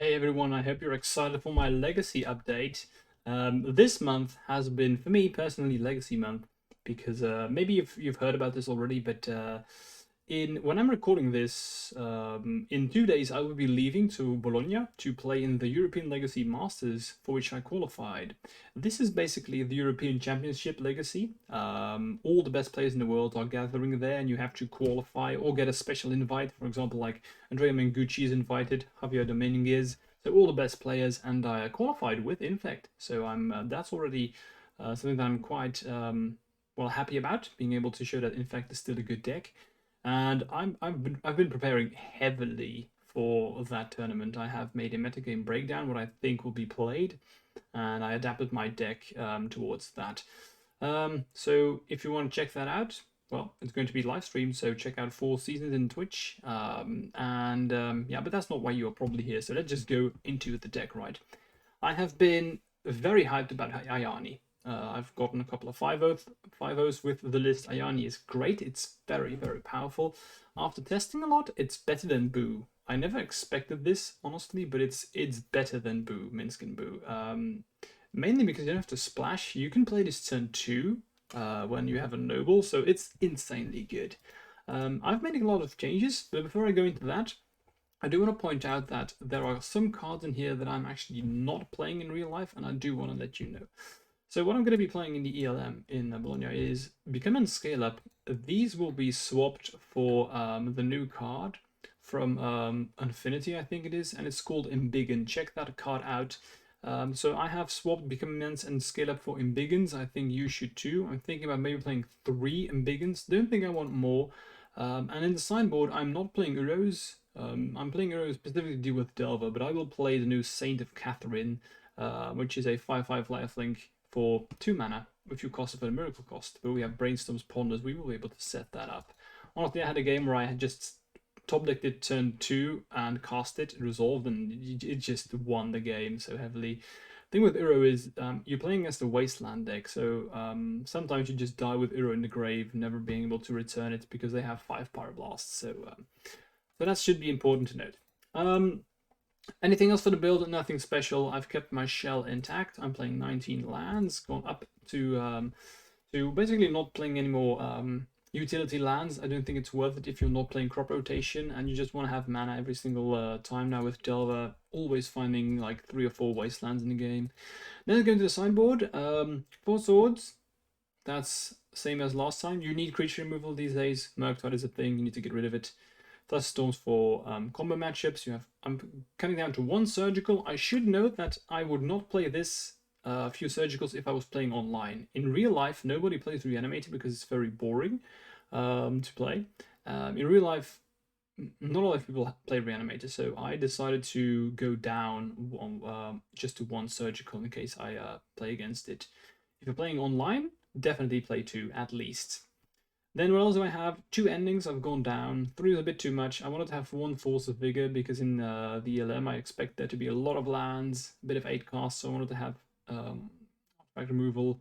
Hey everyone, I hope you're excited for my Legacy update. This month has been, for me personally, Legacy month because maybe you've heard about this already, but in when I'm recording this, in 2 days I will be leaving to Bologna to play in the European Legacy Masters, for which I qualified. This is basically the European Championship Legacy. All the best players in the world are gathering there, and you have to qualify or get a special invite. For example, like Andrea Mengucci is invited, Javier Dominguez, so all the best players, and I qualified with Infect. So that's already something that I'm quite well happy about, being able to show that Infect is still a good deck. And I've been preparing heavily for that tournament. I have made a metagame breakdown, what I think will be played, and I adapted my deck towards that. So if you want to check that out, well, it's going to be live streamed, so check out 4 Seasons in Twitch. Yeah, but that's not why you are probably here. So let's just go into the deck, right? I have been very hyped about AJANI. I've gotten a couple of 5-0s with the list. AJANI is great. It's very, very powerful. After testing a lot, it's better than Boo. I never expected this, honestly, but it's better than Boo, Minsk and Boo. Mainly because you don't have to splash. You can play this turn 2 when you have a noble, so it's insanely good. I've made a lot of changes, but before I go into that, I do want to point out that there are some cards in here that I'm actually not playing in real life, and I do want to let you know. So what I'm going to be playing in the ELM in Bologna is Become and Scale Up. These will be swapped for the new card from Infinity, I think it is, and it's called Embiggen. Check that card out. So I have swapped Become Immense and Scale Up for Embiggens. I think you should too. I'm thinking about maybe playing 3 Embiggens. Don't think I want more. And in the sideboard, I'm not playing Uros. I'm playing Uros specifically to deal with Delver, but I will play the new Saint of Catherine, which is a 5/5 lifelink for 2 mana, with you cost of a miracle cost. But we have Brainstorm's Ponders, we will be able to set that up. Honestly, I had a game where I had just top decked it turn 2 and cast it, resolved, and it just won the game so heavily. The thing with Uro is you're playing against a Wasteland deck, so sometimes you just die with Uro in the grave, never being able to return it because they have 5 Pyroblasts, so that should be important to note. Anything else for the build? Nothing special. I've kept my shell intact. I'm playing 19 lands, gone up to basically not playing any more utility lands. I don't think it's worth it if you're not playing crop rotation and you just want to have mana every single time now with Delver, always finding like 3 or 4 wastelands in the game. Then going to the sideboard. 4 swords. That's same as last time. You need creature removal these days. Murktide is a thing. You need to get rid of it. Plus storms for combo matchups. I'm cutting down to 1 surgical. I should note that I would not play this few surgicals if I was playing online. In real life, nobody plays reanimated because it's very boring to play. In real life, not a lot of people play reanimated, so I decided to go down just to 1 surgical in case I play against it. If you're playing online, definitely play 2 at least. Then what else do I have? 2 endings, I've gone down. 3 is a bit too much. I wanted to have 1 Force of Vigor because in the ELM I expect there to be a lot of lands, a bit of 8 costs, so I wanted to have artifact removal.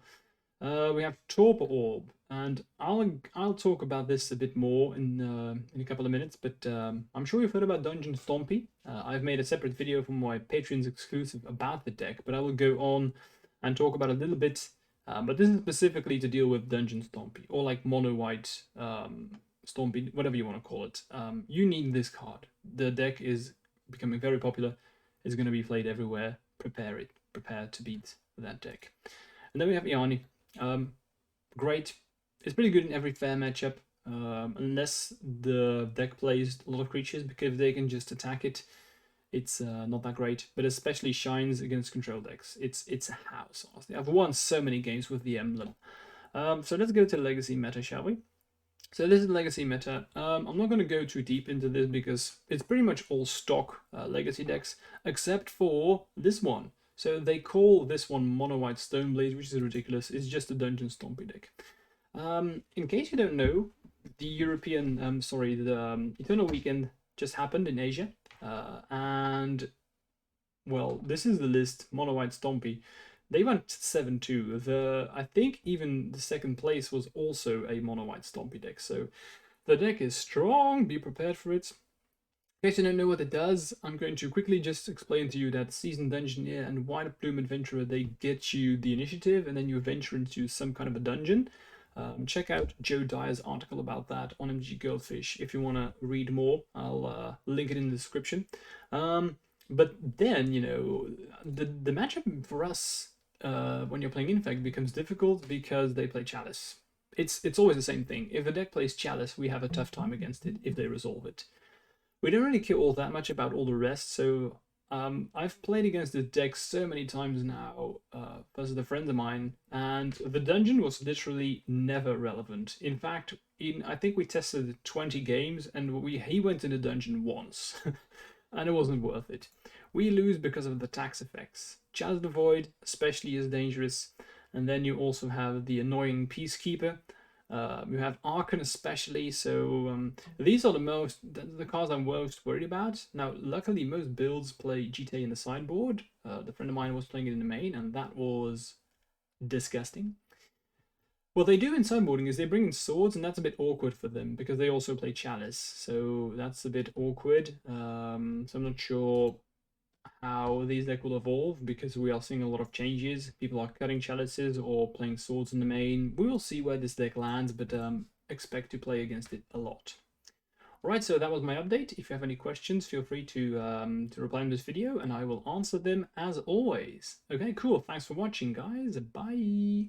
We have Torpor Orb, and I'll talk about this a bit more in a couple of minutes, but I'm sure you've heard about Dungeon Stompy. I've made a separate video for my Patreons exclusive about the deck, but I will go on and talk about a little bit. But this is specifically to deal with Dungeon Stompy, or like Mono White Stompy, whatever you want to call it. You need this card. The deck is becoming very popular. It's going to be played everywhere. Prepare to beat that deck. And then we have AJANI. Great. It's pretty good in every fair matchup, unless the deck plays a lot of creatures, because they can just attack it. It's not that great, but especially shines against control decks. It's a house, honestly. I've won so many games with the emblem. So let's go to Legacy meta, shall we? So this is Legacy meta. I'm not going to go too deep into this because it's pretty much all stock Legacy decks, except for this one. So they call this one Mono White Stoneblade, which is ridiculous. It's just a Dungeon Stompy deck. In case you don't know, the Eternal Weekend just happened in Asia. And well, this is the list. Mono White Stompy. They went 7-2. I think even the second place was also a Mono White Stompy deck. So the deck is strong. Be prepared for it. In case you don't know what it does, I'm going to quickly just explain to you that Seasoned Engineer and White Plume Adventurer, they get you the initiative and then you venture into some kind of a dungeon. Check out Joe Dyer's article about that on MG Goldfish if you want to read more. I'll link it in the description. But then, you know, the matchup for us when you're playing Infect becomes difficult because they play Chalice. It's always the same thing. If a deck plays Chalice, we have a tough time against it if they resolve it. We don't really care all that much about all the rest, so I've played against the deck so many times now versus a friend of mine, and the dungeon was literally never relevant. In fact, I think we tested 20 games, and he went in the dungeon once, and it wasn't worth it. We lose because of the tax effects. Chalice the Void especially is dangerous, and then you also have the annoying Peacekeeper. You have Archon especially, so these are the cards I'm most worried about. Now, luckily, most builds play GTA in the sideboard. The friend of mine was playing it in the main, and that was disgusting. What they do in sideboarding is they bring in swords, and that's a bit awkward for them because they also play Chalice, so that's a bit awkward. So I'm not sure how these decks will evolve because we are seeing a lot of changes. People are cutting chalices or playing swords in the main. We will see where this deck lands, but expect to play against it a lot. Alright, so that was my update. If you have any questions, feel free to reply in this video and I will answer them as always. Okay, cool. Thanks for watching, guys. Bye.